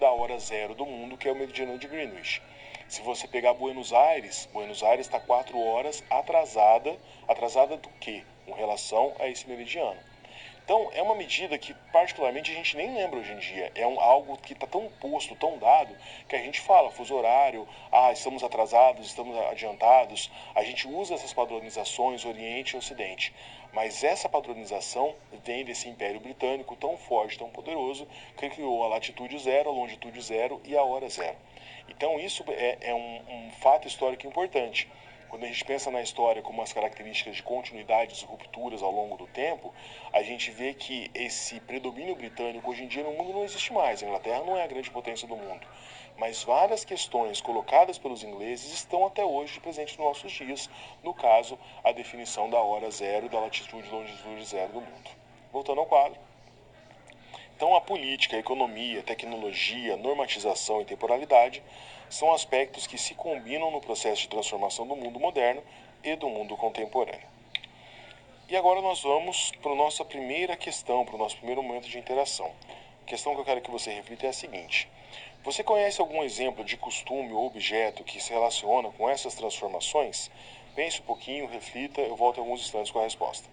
da hora zero do mundo, que é o meridiano de Greenwich. Se você pegar Buenos Aires está 4 horas atrasada. Atrasada do quê? Com relação a esse meridiano. Então, é uma medida que, particularmente, a gente nem lembra hoje em dia. É algo que está tão posto, tão dado, que a gente fala, fuso horário, estamos atrasados, estamos adiantados. A gente usa essas padronizações, Oriente e Ocidente. Mas essa padronização vem desse Império Britânico tão forte, tão poderoso, que criou a latitude zero, a longitude zero e a hora zero. Então, isso é um fato histórico importante. Quando a gente pensa na história como as características de continuidades e rupturas ao longo do tempo, a gente vê que esse predomínio britânico hoje em dia no mundo não existe mais. A Inglaterra não é a grande potência do mundo. Mas várias questões colocadas pelos ingleses estão até hoje presentes nos nossos dias. No caso, a definição da hora zero, da latitude e longitude zero do mundo. Voltando ao quadro. Então, a política, a economia, a tecnologia, a normatização e temporalidade são aspectos que se combinam no processo de transformação do mundo moderno e do mundo contemporâneo. E agora nós vamos para a nossa primeira questão, para o nosso primeiro momento de interação. A questão que eu quero que você reflita é a seguinte: você conhece algum exemplo de costume ou objeto que se relaciona com essas transformações? Pense um pouquinho, reflita, eu volto em alguns instantes com a resposta.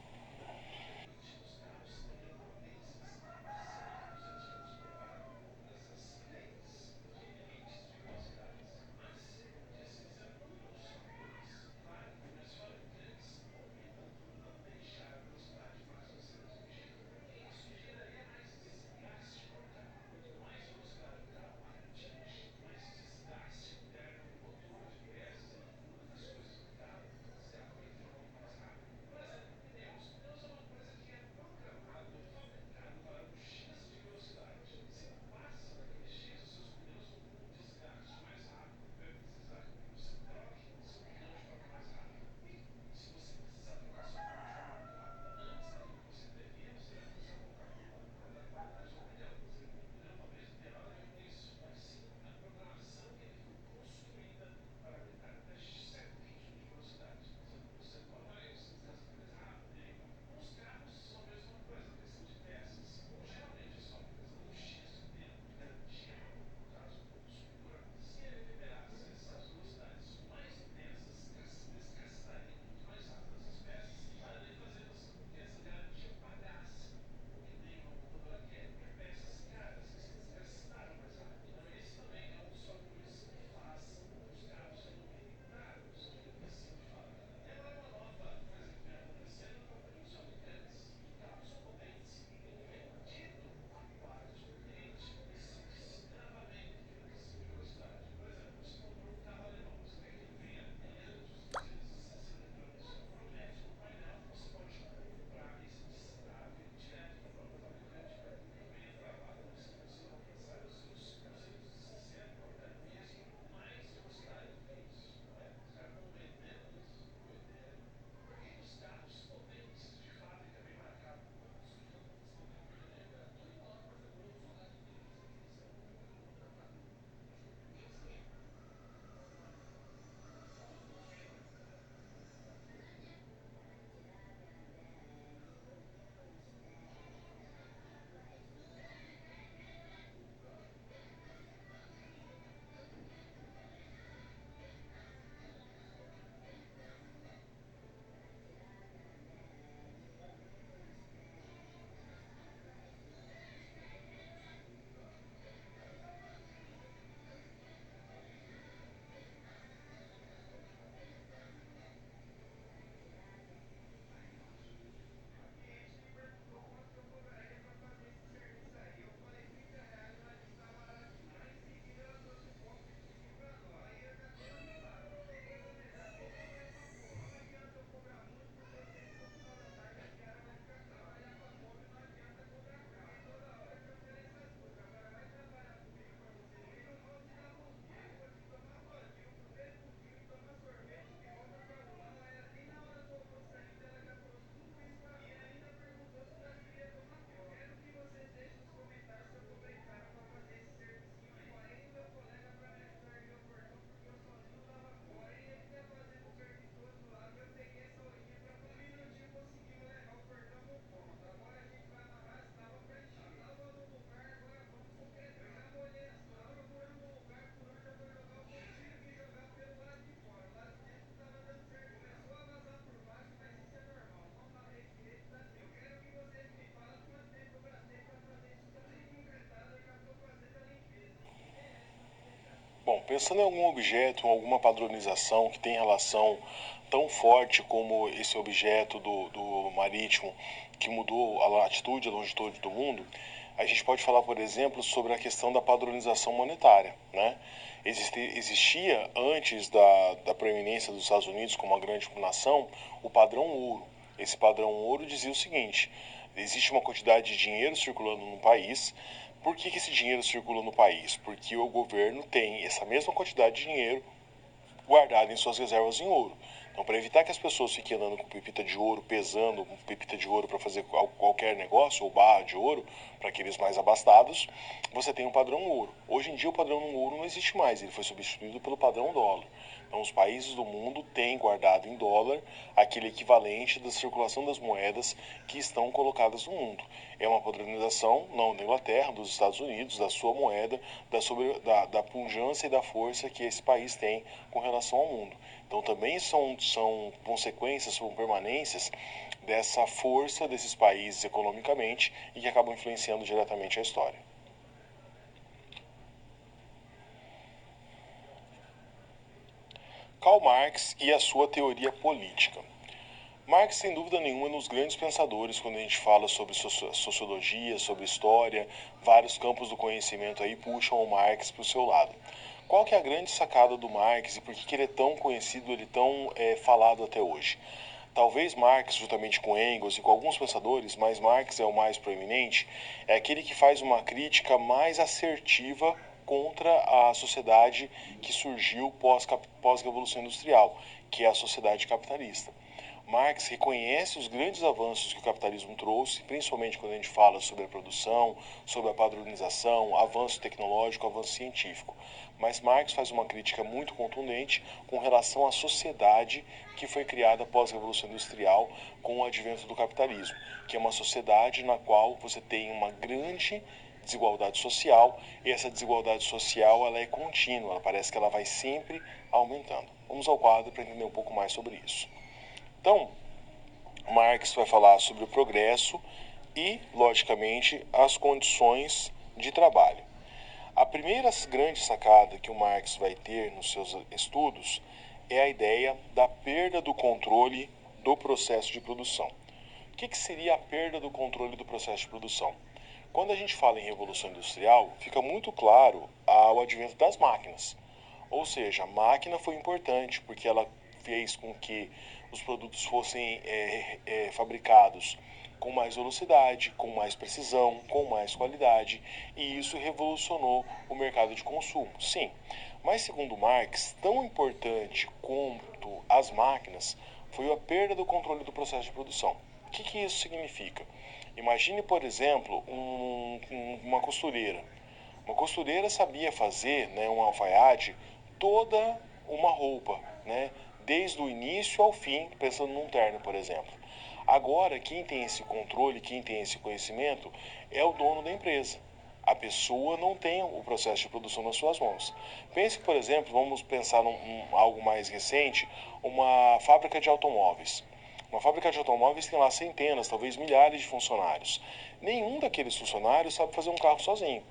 Bom, pensando em algum objeto, alguma padronização que tem relação tão forte como esse objeto do marítimo que mudou a latitude e a longitude do mundo, a gente pode falar, por exemplo, sobre a questão da padronização monetária, né? Existia, antes da proeminência dos Estados Unidos como uma grande nação, o padrão ouro. Esse padrão ouro dizia o seguinte: existe uma quantidade de dinheiro circulando no país. Por que esse dinheiro circula no país? Porque o governo tem essa mesma quantidade de dinheiro guardado em suas reservas em ouro. Então, para evitar que as pessoas fiquem andando com pepita de ouro, pesando pepita de ouro para fazer qualquer negócio, ou barra de ouro, para aqueles mais abastados, você tem um padrão ouro. Hoje em dia, o padrão ouro não existe mais, ele foi substituído pelo padrão dólar. Então, os países do mundo têm guardado em dólar aquele equivalente da circulação das moedas que estão colocadas no mundo. É uma padronização, não da Inglaterra, dos Estados Unidos, da sua moeda, da pujança e da força que esse país tem com relação ao mundo. Então, também são consequências, são permanências dessa força desses países economicamente e que acabam influenciando diretamente a história. Karl Marx e a sua teoria política. Marx, sem dúvida nenhuma, é um dos grandes pensadores quando a gente fala sobre sociologia, sobre história, vários campos do conhecimento aí puxam o Marx para o seu lado. Qual que é a grande sacada do Marx e por que ele é tão conhecido, ele é tão falado até hoje? Talvez Marx, juntamente com Engels e com alguns pensadores, mas Marx é o mais proeminente, é aquele que faz uma crítica mais assertiva contra a sociedade que surgiu pós-revolução industrial, que é a sociedade capitalista. Marx reconhece os grandes avanços que o capitalismo trouxe, principalmente quando a gente fala sobre a produção, sobre a padronização, avanço tecnológico, avanço científico. Mas Marx faz uma crítica muito contundente com relação à sociedade que foi criada após a Revolução Industrial com o advento do capitalismo, que é uma sociedade na qual você tem uma grande desigualdade social e essa desigualdade social ela é contínua, ela parece que ela vai sempre aumentando. Vamos ao quadro para entender um pouco mais sobre isso. Então, Marx vai falar sobre o progresso e, logicamente, as condições de trabalho. A primeira grande sacada que o Marx vai ter nos seus estudos é a ideia da perda do controle do processo de produção. O que seria a perda do controle do processo de produção? Quando a gente fala em revolução industrial, fica muito claro o advento das máquinas. Ou seja, a máquina foi importante porque ela fez com que os produtos fossem fabricados com mais velocidade, com mais precisão, com mais qualidade, e isso revolucionou o mercado de consumo. Sim, mas segundo Marx, tão importante quanto as máquinas foi a perda do controle do processo de produção. O que isso significa? Imagine, por exemplo, uma costureira. Uma costureira sabia fazer, um alfaiate, toda uma roupa, desde o início ao fim, pensando num terno, por exemplo. Agora, quem tem esse controle, quem tem esse conhecimento, é o dono da empresa. A pessoa não tem o processo de produção nas suas mãos. Pense, por exemplo, vamos pensar algo mais recente, uma fábrica de automóveis. Uma fábrica de automóveis tem lá centenas, talvez milhares de funcionários. Nenhum daqueles funcionários sabe fazer um carro sozinho.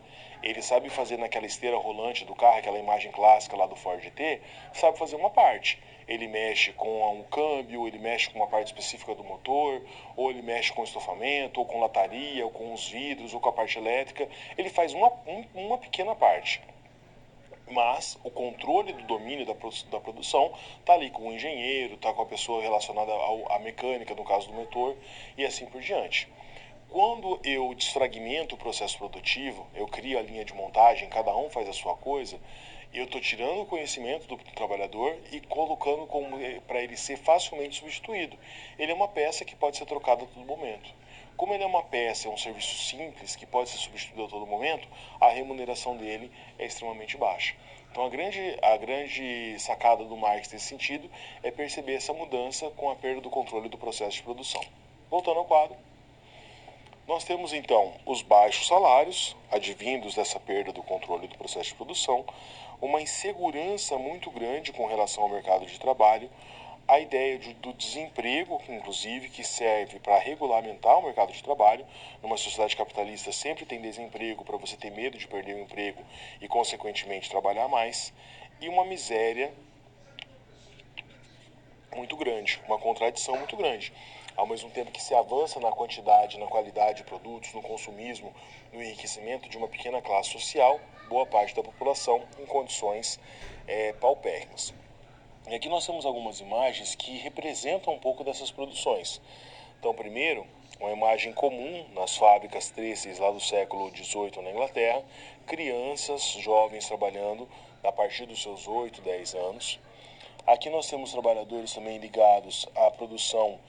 Ele sabe fazer naquela esteira rolante do carro, aquela imagem clássica lá do Ford T, sabe fazer uma parte. Ele mexe com um câmbio, ele mexe com uma parte específica do motor, ou ele mexe com o estofamento, ou com lataria, ou com os vidros, ou com a parte elétrica. Ele faz uma pequena parte. Mas o controle do domínio da produção está ali com o engenheiro, está com a pessoa relacionada à mecânica, no caso do motor, e assim por diante. Quando eu desfragmento o processo produtivo, eu crio a linha de montagem, cada um faz a sua coisa, eu estou tirando o conhecimento do trabalhador e colocando para ele ser facilmente substituído. Ele é uma peça que pode ser trocada a todo momento. Como ele é uma peça, é um serviço simples que pode ser substituído a todo momento, a remuneração dele é extremamente baixa. Então a grande sacada do Marx nesse sentido é perceber essa mudança com a perda do controle do processo de produção. Voltando ao quadro. Nós temos então os baixos salários, advindos dessa perda do controle do processo de produção, uma insegurança muito grande com relação ao mercado de trabalho, a ideia do desemprego, inclusive, que serve para regulamentar o mercado de trabalho. Numa sociedade capitalista sempre tem desemprego para você ter medo de perder o emprego e, consequentemente, trabalhar mais. E uma miséria muito grande, uma contradição muito grande. Ao mesmo tempo que se avança na quantidade, na qualidade de produtos, no consumismo, no enriquecimento de uma pequena classe social, boa parte da população em condições paupérrimas. E aqui nós temos algumas imagens que representam um pouco dessas produções. Então, primeiro, uma imagem comum nas fábricas têxteis lá do século XVIII na Inglaterra, crianças, jovens trabalhando a partir dos seus 8, 10 anos. Aqui nós temos trabalhadores também ligados à produção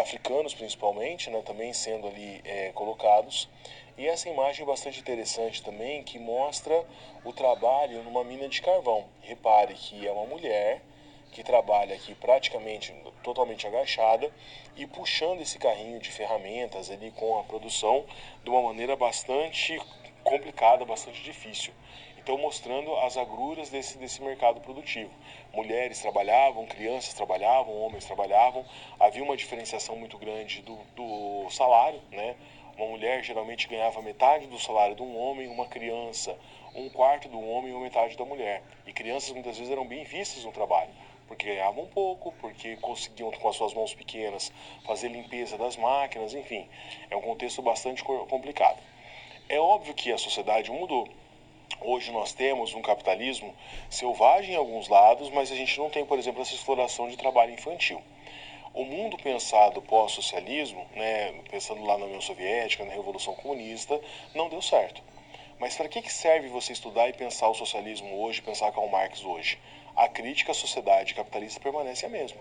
africanos principalmente, né, também sendo ali colocados. E essa imagem é bastante interessante também, que mostra o trabalho numa mina de carvão. Repare que é uma mulher que trabalha aqui praticamente totalmente agachada e puxando esse carrinho de ferramentas ali com a produção de uma maneira bastante complicada, bastante difícil. Então, mostrando as agruras desse mercado produtivo. Mulheres trabalhavam, crianças trabalhavam, homens trabalhavam. Havia uma diferenciação muito grande do salário, né? Uma mulher geralmente ganhava metade do salário de um homem, uma criança um quarto do homem ou metade da mulher. E crianças muitas vezes eram bem vistas no trabalho, porque ganhavam pouco, porque conseguiam com as suas mãos pequenas fazer limpeza das máquinas, enfim. É um contexto bastante complicado. É óbvio que a sociedade mudou. Hoje nós temos um capitalismo selvagem em alguns lados, mas a gente não tem, por exemplo, essa exploração de trabalho infantil. O mundo pensado pós-socialismo, né, pensando lá na União Soviética, na Revolução Comunista, não deu certo. Mas para que serve você estudar e pensar o socialismo hoje, pensar Karl Marx hoje? A crítica à sociedade capitalista permanece a mesma.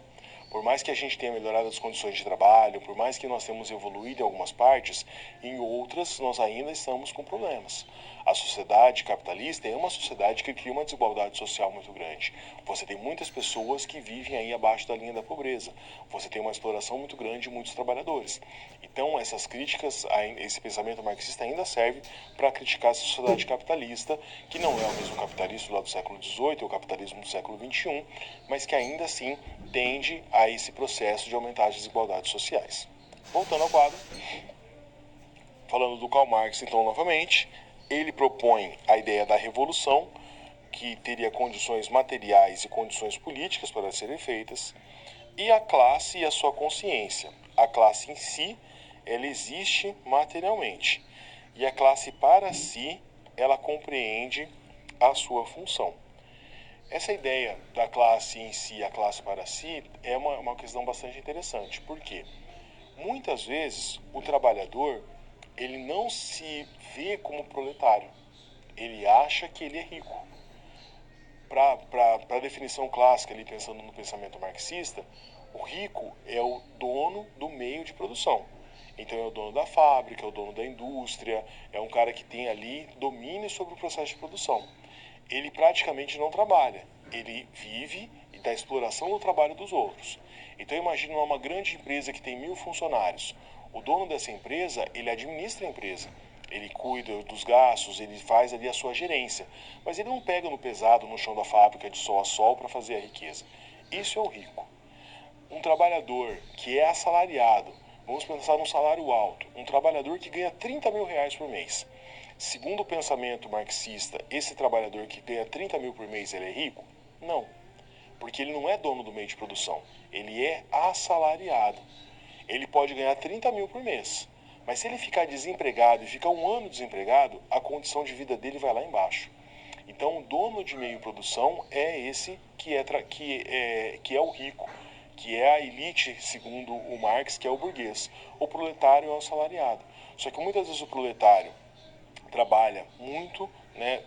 Por mais que a gente tenha melhorado as condições de trabalho, por mais que nós tenhamos evoluído em algumas partes, em outras nós ainda estamos com problemas. A sociedade capitalista é uma sociedade que cria uma desigualdade social muito grande. Você tem muitas pessoas que vivem aí abaixo da linha da pobreza. Você tem uma exploração muito grande de muitos trabalhadores. Então, essas críticas, esse pensamento marxista ainda serve para criticar essa sociedade capitalista, que não é o mesmo capitalismo lá do século XVIII, é o capitalismo do século XXI, mas que ainda assim tende a esse processo de aumentar as desigualdades sociais. Voltando ao quadro, falando do Karl Marx, então, novamente, ele propõe a ideia da revolução, que teria condições materiais e condições políticas para serem feitas, e a classe e a sua consciência. A classe em si, ela existe materialmente, e a classe para si, ela compreende a sua função. Essa ideia da classe em si, a classe para si, é uma questão bastante interessante. Por quê? Muitas vezes, o trabalhador, ele não se vê como proletário. Ele acha que ele é rico. Para a definição clássica, ali, pensando no pensamento marxista, o rico é o dono do meio de produção. Então é o dono da fábrica, é o dono da indústria, é um cara que tem ali domínio sobre o processo de produção. Ele praticamente não trabalha, ele vive da exploração do trabalho dos outros. Então imagine uma grande empresa que tem 1000 funcionários. O dono dessa empresa, ele administra a empresa. Ele cuida dos gastos, ele faz ali a sua gerência. Mas ele não pega no pesado, no chão da fábrica, de sol a sol, para fazer a riqueza. Isso é o rico. Um trabalhador que é assalariado, vamos pensar num salário alto, um trabalhador que ganha 30 mil reais por mês. Segundo o pensamento marxista, esse trabalhador que ganha 30 mil por mês, ele é rico? Não, porque ele não é dono do meio de produção, ele é assalariado. Ele pode ganhar 30 mil por mês, mas se ele ficar desempregado e ficar um ano desempregado, a condição de vida dele vai lá embaixo. Então, o dono de meio de produção é esse que é o rico, que é a elite, segundo o Marx, que é o burguês. O proletário é o assalariado. Só que muitas vezes o proletário trabalha muito, né,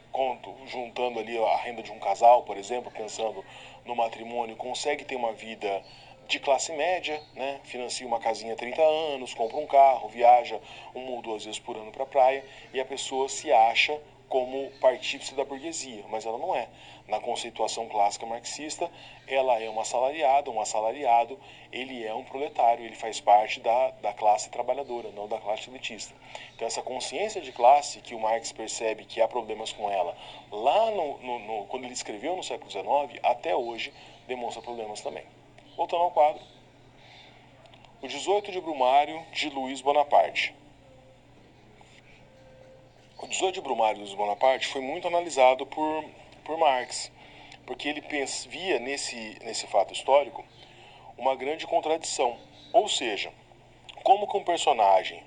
juntando ali a renda de um casal, por exemplo, pensando no matrimônio, consegue ter uma vida de classe média, né, financia uma casinha há 30 anos, compra um carro, viaja 1 ou 2 vezes por ano para a praia, e a pessoa se acha como partícipe da burguesia, mas ela não é. Na conceituação clássica marxista, ela é uma assalariada, um assalariado, ele é um proletário, ele faz parte da classe trabalhadora, não da classe elitista. Então essa consciência de classe que o Marx percebe que há problemas com ela, lá quando ele escreveu no século XIX, até hoje demonstra problemas também. Voltando ao quadro. O 18 de Brumário de Luiz Bonaparte. O 18 de Brumário de Luiz Bonaparte foi muito analisado por Marx, porque ele via nesse fato histórico uma grande contradição. Ou seja, como que um personagem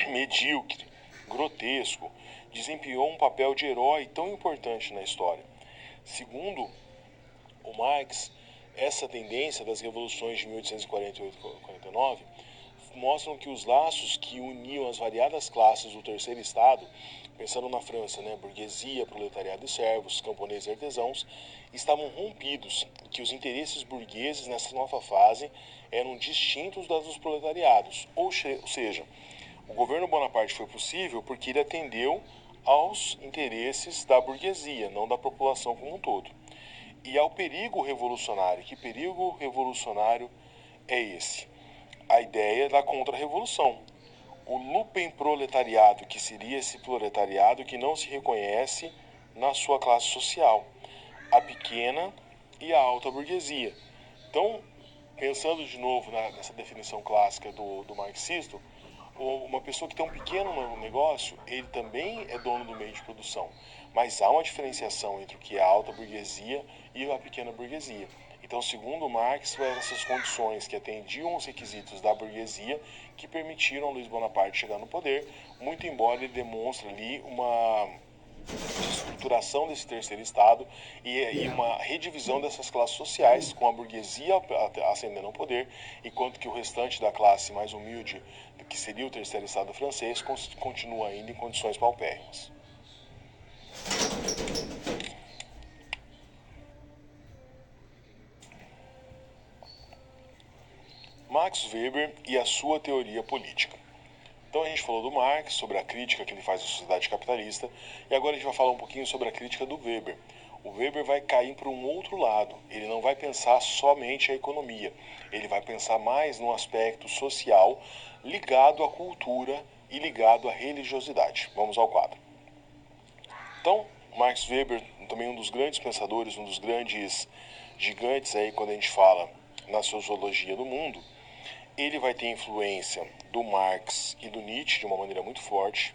medíocre, grotesco, desempenhou um papel de herói tão importante na história. Segundo o Marx, essa tendência das revoluções de 1848 e 49 mostram que os laços que uniam as variadas classes do terceiro estado, pensando na França, burguesia, proletariado e servos, camponeses e artesãos, estavam rompidos, que os interesses burgueses nessa nova fase eram distintos dos proletariados. Ou seja, o governo Bonaparte foi possível porque ele atendeu aos interesses da burguesia, não da população como um todo. E ao perigo revolucionário. Que perigo revolucionário é esse? A ideia da contra-revolução. O lupenproletariado, que seria esse proletariado que não se reconhece na sua classe social. A pequena e a alta burguesia. Então, pensando de novo nessa definição clássica do marxista, uma pessoa que tem um pequeno negócio, ele também é dono do meio de produção. Mas há uma diferenciação entre o que é a alta burguesia e a pequena burguesia. Então, segundo Marx, eram essas condições que atendiam os requisitos da burguesia que permitiram a Luiz Bonaparte chegar no poder, muito embora ele demonstre ali uma estruturação desse terceiro estado e uma redivisão dessas classes sociais, com a burguesia ascendendo ao poder, enquanto que o restante da classe mais humilde, que seria o terceiro estado francês, continua ainda em condições paupérrimas. Max Weber e a sua teoria política. Então a gente falou do Marx, sobre a crítica que ele faz à sociedade capitalista, e agora a gente vai falar um pouquinho sobre a crítica do Weber. O Weber vai cair para um outro lado, ele não vai pensar somente a economia, ele vai pensar mais no aspecto social ligado à cultura e ligado à religiosidade. Vamos ao quadro. Então, Max Weber, também um dos grandes pensadores, um dos grandes gigantes aí quando a gente fala na sociologia do mundo, ele vai ter influência do Marx e do Nietzsche de uma maneira muito forte.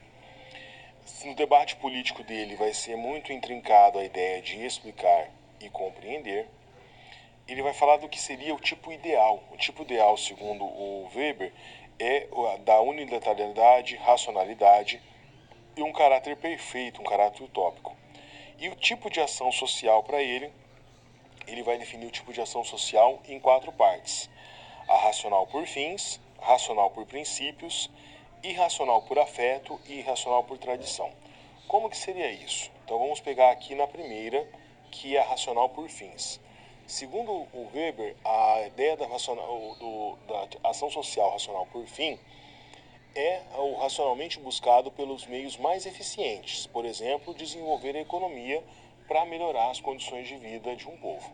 No debate político dele vai ser muito intrincado a ideia de explicar e compreender. Ele vai falar do que seria o tipo ideal. O tipo ideal, segundo o Weber, é da unilateralidade, racionalidade e um caráter perfeito, um caráter utópico. E o tipo de ação social para ele vai definir o tipo de ação social em 4 partes. A racional por fins, racional por princípios, irracional por afeto e irracional por tradição. Como que seria isso? Então vamos pegar aqui na primeira, que é a racional por fins. Segundo o Weber, a ideia da ação social racional por fim é o racionalmente buscado pelos meios mais eficientes, por exemplo, desenvolver a economia para melhorar as condições de vida de um povo.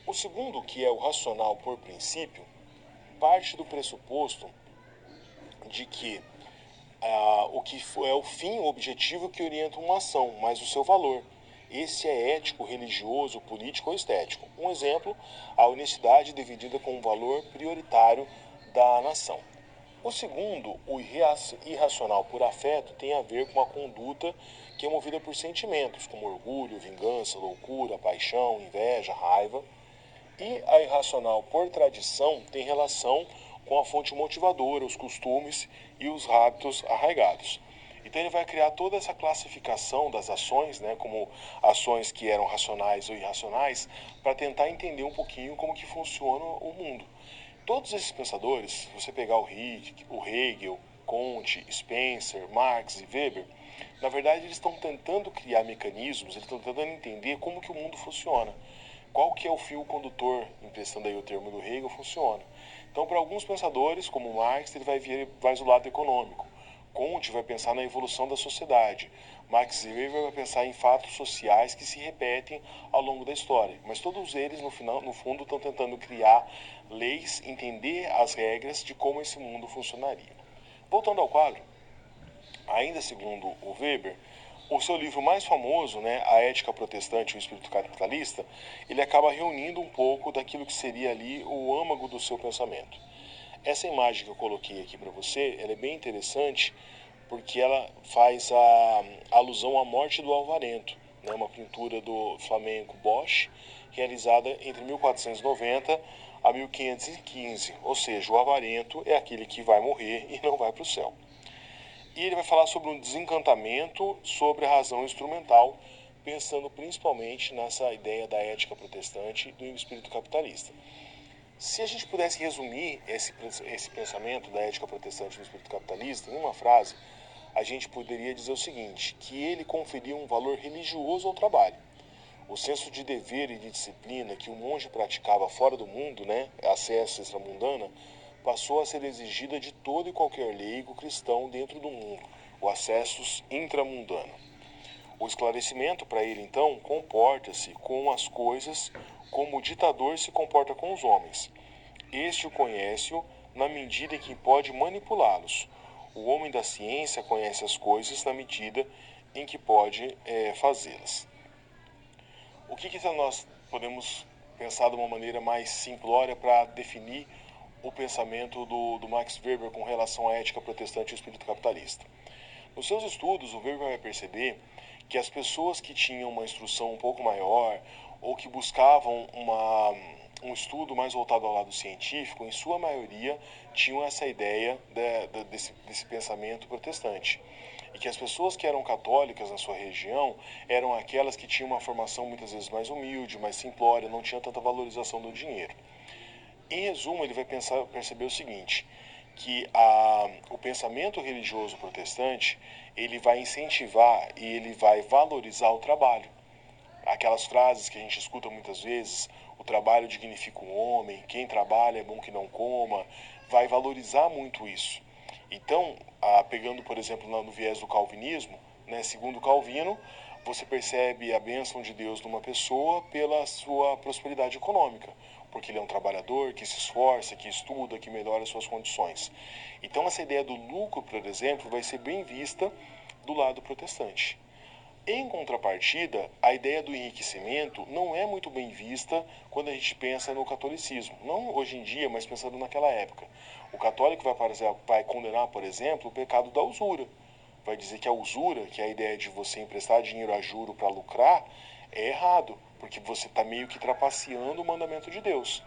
O segundo, que é o racional por princípio, parte do pressuposto de que o que é o fim, o objetivo que orienta uma ação, mas o seu valor. Esse é ético, religioso, político ou estético. Um exemplo, a unicidade dividida como valor prioritário da nação. O segundo, o irracional por afeto, tem a ver com a conduta que é movida por sentimentos, como orgulho, vingança, loucura, paixão, inveja, raiva. E a irracional por tradição tem relação com a fonte motivadora, os costumes e os hábitos arraigados. Então ele vai criar toda essa classificação das ações, como ações que eram racionais ou irracionais, para tentar entender um pouquinho como que funciona o mundo. Todos esses pensadores, se você pegar o Hegel, Comte, Spencer, Marx e Weber, na verdade eles estão tentando criar mecanismos, eles estão tentando entender como que o mundo funciona. Qual que é o fio condutor, emprestando aí o termo do Hegel, funciona. Então, para alguns pensadores, como Marx, ele vai vir mais do lado econômico. Comte vai pensar na evolução da sociedade. Max Weber vai pensar em fatos sociais que se repetem ao longo da história. Mas todos eles, no fundo, estão tentando criar leis, entender as regras de como esse mundo funcionaria. Voltando ao quadro, ainda segundo o Weber, O seu livro mais famoso, né, A Ética Protestante e o Espírito Capitalista, ele acaba reunindo um pouco daquilo que seria ali o âmago do seu pensamento. Essa imagem que eu coloquei aqui para você, ela é bem interessante porque ela faz a alusão à morte do Alvarento, né, uma pintura do flamenco Bosch, realizada entre 1490 a 1515, ou seja, o Alvarento é aquele que vai morrer e não vai para o céu. E ele vai falar sobre um desencantamento sobre a razão instrumental, pensando principalmente nessa ideia da ética protestante e do espírito capitalista. Se a gente pudesse resumir esse pensamento da ética protestante e do espírito capitalista em uma frase, a gente poderia dizer o seguinte, que ele conferia um valor religioso ao trabalho. O senso de dever e de disciplina que o monge praticava fora do mundo, né, a acesso extramundana, passou a ser exigida de todo e qualquer leigo cristão dentro do mundo, o acesso intramundano. O esclarecimento para ele, então, comporta-se com as coisas como o ditador se comporta com os homens. Este o conhece-o na medida em que pode manipulá-los. O homem da ciência conhece as coisas na medida em que pode fazê-las. O que nós podemos pensar de uma maneira mais simplória para definir o pensamento do Max Weber com relação à ética protestante e o espírito capitalista? Nos seus estudos, o Weber vai perceber que as pessoas que tinham uma instrução um pouco maior ou que buscavam um estudo mais voltado ao lado científico, em sua maioria, tinham essa ideia desse pensamento protestante. E que as pessoas que eram católicas na sua região eram aquelas que tinham uma formação muitas vezes mais humilde, mais simplória, não tinha tanta valorização do dinheiro. Em resumo, ele vai perceber o seguinte, que o pensamento religioso protestante, ele vai incentivar e ele vai valorizar o trabalho. Aquelas frases que a gente escuta muitas vezes, o trabalho dignifica o homem, quem trabalha é bom que não coma, vai valorizar muito isso. Então, pegando, por exemplo, no viés do calvinismo, né, segundo Calvino, você percebe a bênção de Deus numa pessoa pela sua prosperidade econômica, porque ele é um trabalhador que se esforça, que estuda, que melhora as suas condições. Então, essa ideia do lucro, por exemplo, vai ser bem vista do lado protestante. Em contrapartida, a ideia do enriquecimento não é muito bem vista quando a gente pensa no catolicismo. Não hoje em dia, mas pensando naquela época. O católico vai condenar, por exemplo, o pecado da usura. Vai dizer que a usura, que é a ideia de você emprestar dinheiro a juro para lucrar, é errado, porque você está meio que trapaceando o mandamento de Deus.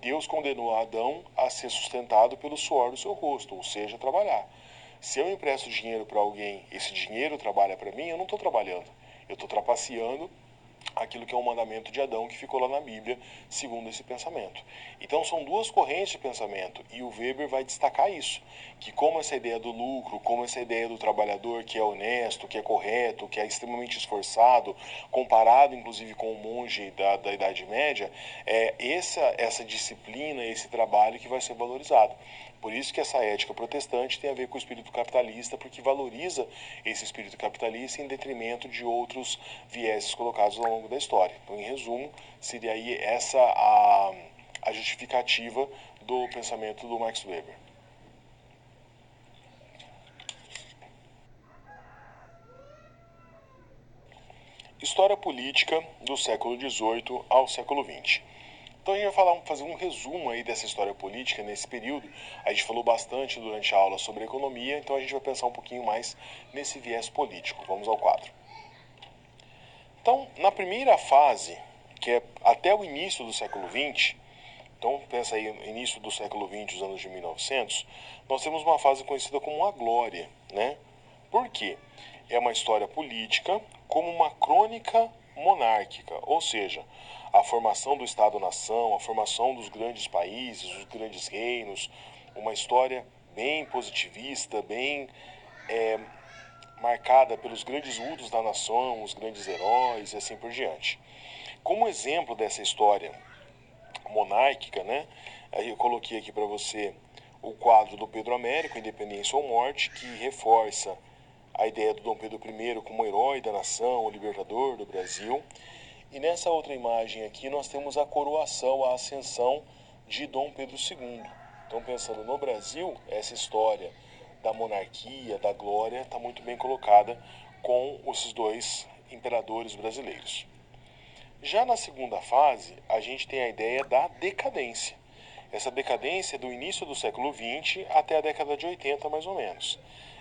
Deus condenou Adão a ser sustentado pelo suor do seu rosto, ou seja, trabalhar. Se eu empresto dinheiro para alguém, esse dinheiro trabalha para mim, eu não estou trabalhando. Eu estou trapaceando aquilo que é o mandamento de Adão que ficou lá na Bíblia, segundo esse pensamento. Então são duas correntes de pensamento e o Weber vai destacar isso, que como essa ideia do lucro, como essa ideia do trabalhador que é honesto, que é correto, que é extremamente esforçado, comparado inclusive com o monge da Idade Média, é essa disciplina, esse trabalho que vai ser valorizado. Por isso que essa ética protestante tem a ver com o espírito capitalista, porque valoriza esse espírito capitalista em detrimento de outros vieses colocados ao longo da história. Então, em resumo, seria aí essa a justificativa do pensamento do Max Weber. História política do século XVIII ao século XX. Então a gente vai fazer um resumo aí dessa história política nesse período. A gente falou bastante durante a aula sobre economia, então a gente vai pensar um pouquinho mais nesse viés político. Vamos ao quadro. Então, na primeira fase, que é até o início do século XX, então pensa aí no início do século XX, os anos de 1900, nós temos uma fase conhecida como a Glória, né? Por quê? É uma história política como uma crônica monárquica, ou seja, a formação do Estado-nação, a formação dos grandes países, os grandes reinos, uma história bem positivista, bem marcada pelos grandes usos da nação, os grandes heróis e assim por diante. Como exemplo dessa história monárquica, né, eu coloquei aqui para você o quadro do Pedro Américo, Independência ou Morte, que reforça a ideia do Dom Pedro I como herói da nação, o libertador do Brasil. E nessa outra imagem aqui nós temos a coroação, a ascensão de Dom Pedro II. Então, pensando no Brasil, essa história da monarquia, da glória, está muito bem colocada com esses dois imperadores brasileiros. Já na segunda fase, a gente tem a ideia da decadência. Essa decadência é do início do século XX até a década de 80, mais ou menos.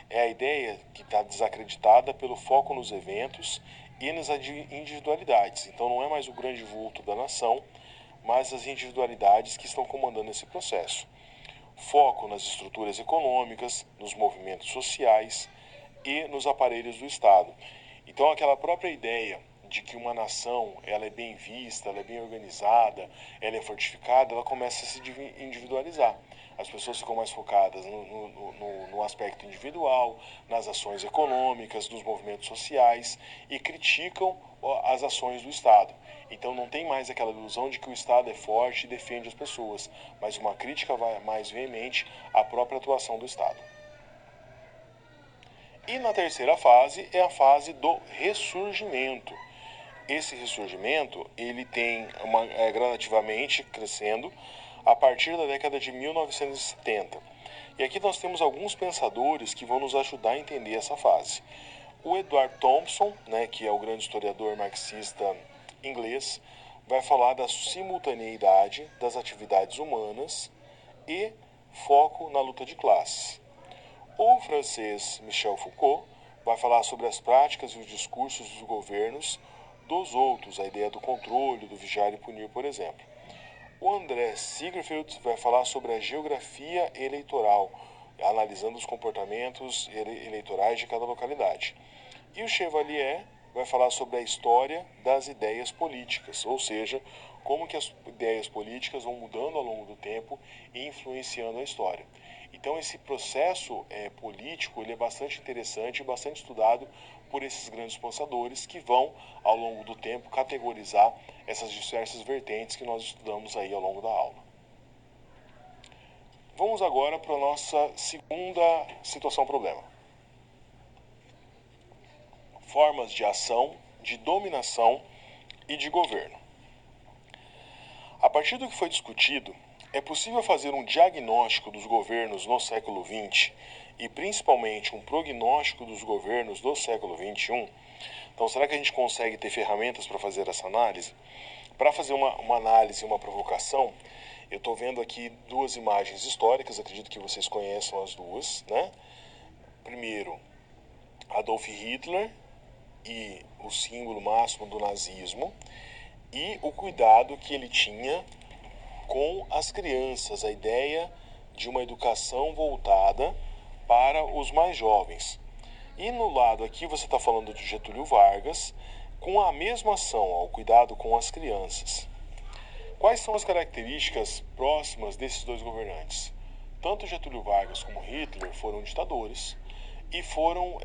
É a ideia que está desacreditada pelo foco nos eventos e nas individualidades. Então não é mais o grande vulto da nação, mas as individualidades que estão comandando esse processo. Foco nas estruturas econômicas, nos movimentos sociais e nos aparelhos do Estado. Então aquela própria ideia de que uma nação ela é bem vista, ela é bem organizada, ela é fortificada, ela começa a se individualizar. As pessoas ficam mais focadas no aspecto individual, nas ações econômicas, nos movimentos sociais e criticam as ações do Estado. Então não tem mais aquela ilusão de que o Estado é forte e defende as pessoas, mas uma crítica mais veemente à própria atuação do Estado. E na terceira fase é a fase do ressurgimento. Esse ressurgimento ele tem gradativamente crescendo a partir da década de 1970. E aqui nós temos alguns pensadores que vão nos ajudar a entender essa fase. O Edward Thompson, que é o grande historiador marxista inglês, vai falar da simultaneidade das atividades humanas e foco na luta de classes. O francês Michel Foucault vai falar sobre as práticas e os discursos dos governos dos outros, a ideia do controle, do vigiar e punir, por exemplo. O André Segerfeld vai falar sobre a geografia eleitoral, analisando os comportamentos eleitorais de cada localidade. E o Chevalier vai falar sobre a história das ideias políticas, ou seja, como que as ideias políticas vão mudando ao longo do tempo e influenciando a história. Então esse processo político ele é bastante interessante e bastante estudado por esses grandes pensadores que vão, ao longo do tempo, categorizar essas diversas vertentes que nós estudamos aí ao longo da aula. Vamos agora para a nossa segunda situação-problema. Formas de ação, de dominação e de governo. A partir do que foi discutido, é possível fazer um diagnóstico dos governos no século XX e principalmente um prognóstico dos governos do século XXI? Então, será que a gente consegue ter ferramentas para fazer essa análise? Para fazer uma análise e uma provocação, eu estou vendo aqui duas imagens históricas, acredito que vocês conheçam as duas, né? Primeiro, Adolf Hitler e o símbolo máximo do nazismo e o cuidado que ele tinha com as crianças, a ideia de uma educação voltada para os mais jovens. E no lado aqui você está falando de Getúlio Vargas, com a mesma ação, ao cuidado com as crianças. Quais são as características próximas desses dois governantes? Tanto Getúlio Vargas como Hitler foram ditadores e foram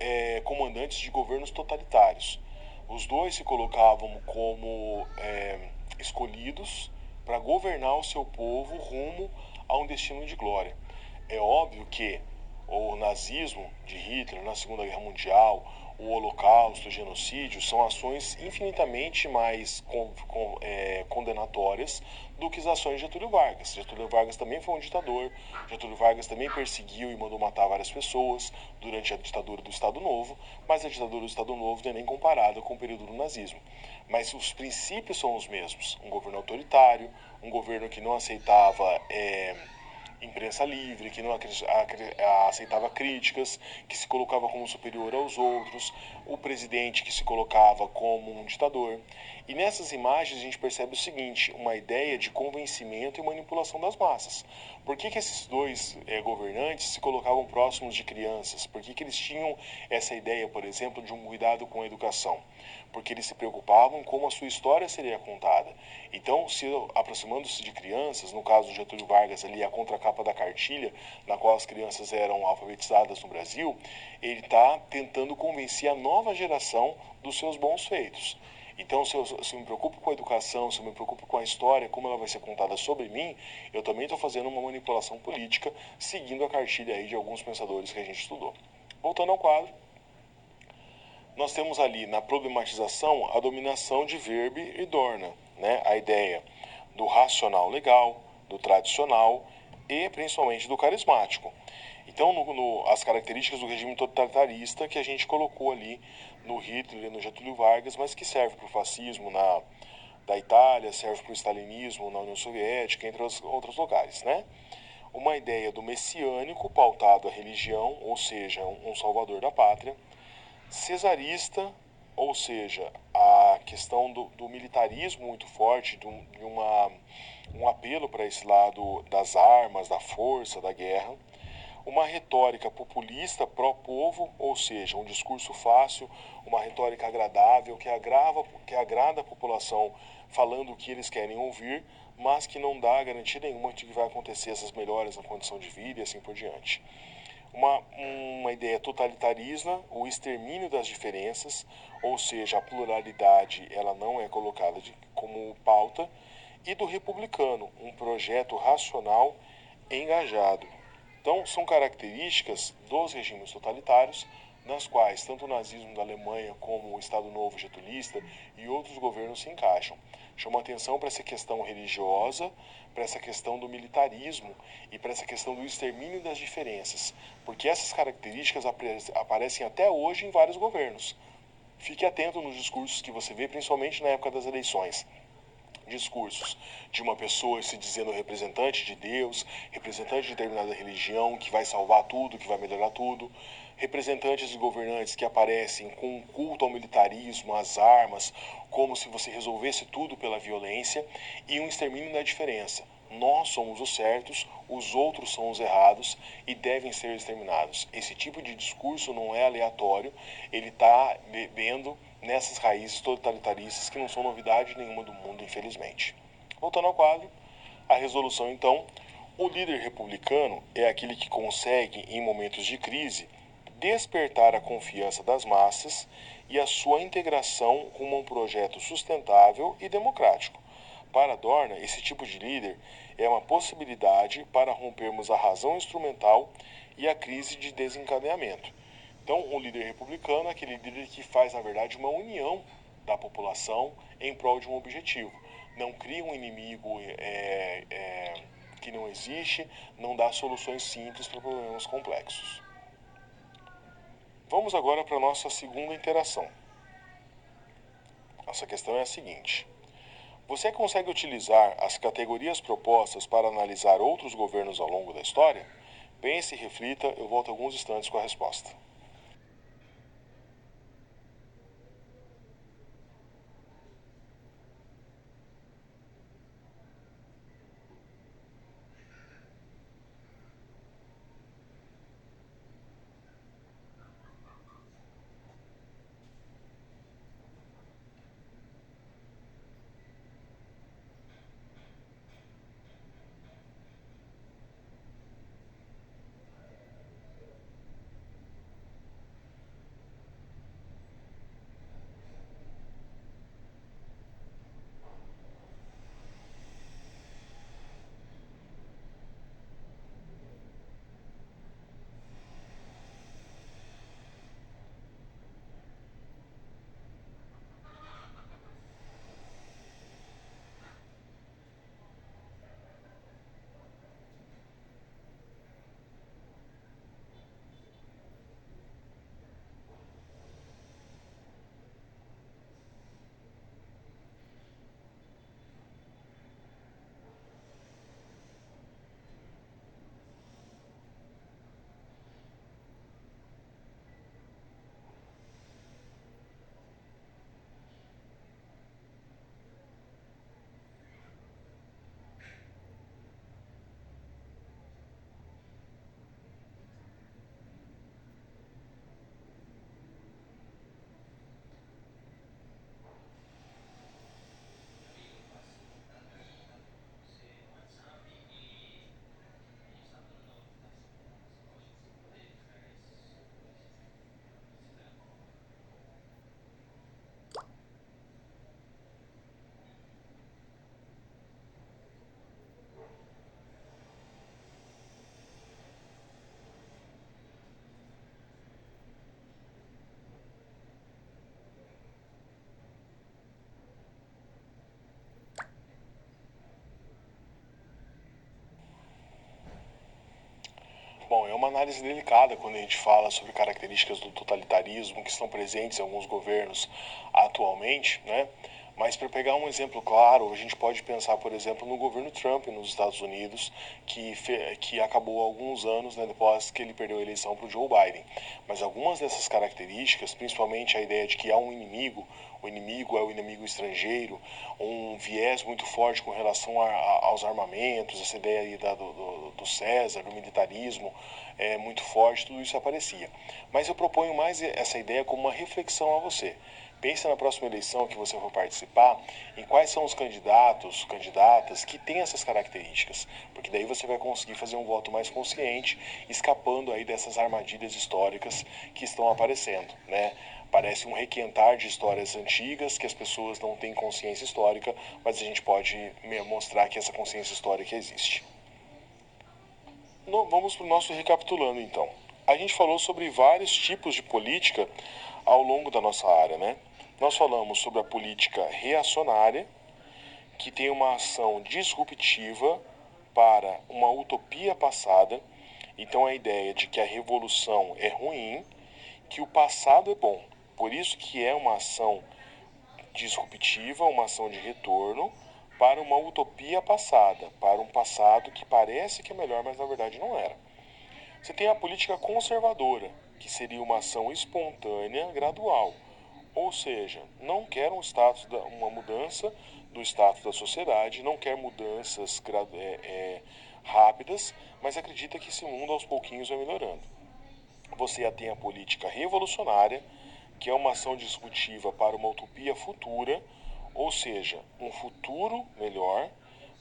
comandantes de governos totalitários. Os dois se colocavam como escolhidos para governar o seu povo rumo a um destino de glória. É óbvio que o nazismo de Hitler na Segunda Guerra Mundial, o Holocausto, o genocídio, são ações infinitamente mais condenatórias do que as ações de Getúlio Vargas. Getúlio Vargas também foi um ditador, Getúlio Vargas também perseguiu e mandou matar várias pessoas durante a ditadura do Estado Novo, mas a ditadura do Estado Novo não é nem comparada com o período do nazismo. Mas os princípios são os mesmos. Um governo autoritário, um governo que não aceitava imprensa livre, que não aceitava críticas, que se colocava como superior aos outros, o presidente que se colocava como um ditador. E nessas imagens a gente percebe o seguinte, uma ideia de convencimento e manipulação das massas. Por que esses dois governantes se colocavam próximos de crianças? Por que eles tinham essa ideia, por exemplo, de um cuidado com a educação? Porque eles se preocupavam como a sua história seria contada. Então, se aproximando-se de crianças, no caso do Getúlio Vargas ali, a contracapa da cartilha, na qual as crianças eram alfabetizadas no Brasil, ele está tentando convencer a nova geração dos seus bons feitos. Então, se eu me preocupo com a educação, se eu me preocupo com a história, como ela vai ser contada sobre mim, eu também estou fazendo uma manipulação política, seguindo a cartilha aí de alguns pensadores que a gente estudou. Voltando ao quadro, nós temos ali na problematização a dominação de Verbi e Dorna, a ideia do racional legal, do tradicional e principalmente do carismático. Então, as características do regime totalitarista que a gente colocou ali no Hitler e no Getúlio Vargas, mas que serve para o fascismo da Itália, serve para o stalinismo na União Soviética, entre outros lugares, né? Uma ideia do messiânico pautado à religião, ou seja, um salvador da pátria, cesarista, ou seja, a questão do militarismo muito forte, de um apelo para esse lado das armas, da força, da guerra, uma retórica populista pró-povo, ou seja, um discurso fácil, uma retórica agradável que agrada a população falando o que eles querem ouvir, mas que não dá garantia nenhuma de que vai acontecer essas melhoras na condição de vida e assim por diante. Uma ideia totalitarista, o extermínio das diferenças, ou seja, a pluralidade ela não é colocada como pauta, e do republicano, um projeto racional engajado. Então, são características dos regimes totalitários, nas quais tanto o nazismo da Alemanha como o Estado Novo getulista e outros governos se encaixam. Chama atenção para essa questão religiosa, para essa questão do militarismo e para essa questão do extermínio das diferenças, porque essas características aparecem até hoje em vários governos. Fique atento nos discursos que você vê, principalmente na época das eleições. Discursos de uma pessoa se dizendo representante de Deus, representante de determinada religião, que vai salvar tudo, que vai melhorar tudo, representantes e governantes que aparecem com um culto ao militarismo, às armas, como se você resolvesse tudo pela violência, e um extermínio da diferença. Nós somos os certos, os outros são os errados e devem ser exterminados. Esse tipo de discurso não é aleatório, ele está bebendo nessas raízes totalitaristas que não são novidade nenhuma do mundo, infelizmente. Voltando ao quadro, a resolução então, o líder republicano é aquele que consegue, em momentos de crise, despertar a confiança das massas e a sua integração rumo a um projeto sustentável e democrático. Para Adorno, esse tipo de líder é uma possibilidade para rompermos a razão instrumental e a crise de desencadeamento. Então, um líder republicano é aquele líder que faz, na verdade, uma união da população em prol de um objetivo. Não cria um inimigo que não existe, não dá soluções simples para problemas complexos. Vamos agora para a nossa segunda interação. Nossa questão é a seguinte: você consegue utilizar as categorias propostas para analisar outros governos ao longo da história? Pense e reflita, eu volto alguns instantes com a resposta. análise delicada quando a gente fala sobre características do totalitarismo que estão presentes em alguns governos atualmente, né? Mas para pegar um exemplo claro, a gente pode pensar, por exemplo, no governo Trump nos Estados Unidos, que acabou há alguns anos, né, depois que ele perdeu a eleição para o Joe Biden. Mas algumas dessas características, principalmente a ideia de que há um inimigo, o inimigo é o inimigo estrangeiro, um viés muito forte com relação aos armamentos, essa ideia aí do César, do militarismo, é muito forte, tudo isso aparecia. Mas eu proponho mais essa ideia como uma reflexão a você. Pense na próxima eleição que você for participar, em quais são os candidatos, candidatas que têm essas características, porque daí você vai conseguir fazer um voto mais consciente, escapando aí dessas armadilhas históricas que estão aparecendo, né? Parece um requentar de histórias antigas, que as pessoas não têm consciência histórica, mas a gente pode mostrar que essa consciência histórica existe. Vamos para o nosso recapitulando então. A gente falou sobre vários tipos de política ao longo da nossa área, né? Nós falamos sobre a política reacionária, que tem uma ação disruptiva para uma utopia passada. Então a ideia de que a revolução é ruim, que o passado é bom. Por isso que é uma ação disruptiva, uma ação de retorno para uma utopia passada, para um passado que parece que é melhor, mas na verdade não era. Você tem a política conservadora, que seria uma ação espontânea, gradual. Ou seja, não quer uma mudança do status da sociedade, não quer mudanças rápidas, mas acredita que esse mundo aos pouquinhos vai melhorando. Você já tem a política revolucionária, que é uma ação disruptiva para uma utopia futura, ou seja, um futuro melhor,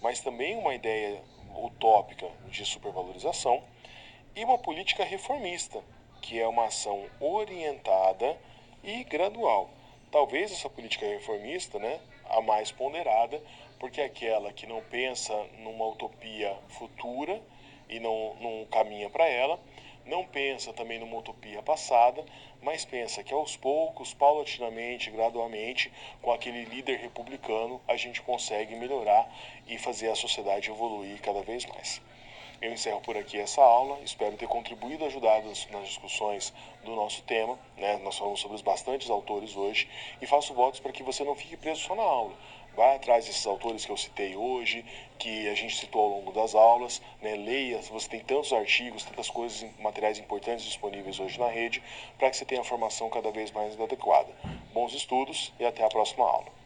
mas também uma ideia utópica de supervalorização, e uma política reformista, que é uma ação orientada e gradual. Talvez essa política reformista, né, a mais ponderada, porque é aquela que não pensa numa utopia futura e não caminha para ela, não pensa também numa utopia passada, mas pensa que aos poucos, paulatinamente, gradualmente, com aquele líder republicano, a gente consegue melhorar e fazer a sociedade evoluir cada vez mais. Eu encerro por aqui essa aula, espero ter contribuído e ajudado nas discussões do nosso tema, né? Nós falamos sobre bastantes autores hoje e faço votos para que você não fique preso só na aula. Vai atrás desses autores que eu citei hoje, que a gente citou ao longo das aulas, né? Leia, você tem tantos artigos, tantas coisas, materiais importantes disponíveis hoje na rede, para que você tenha a formação cada vez mais adequada. Bons estudos e até a próxima aula.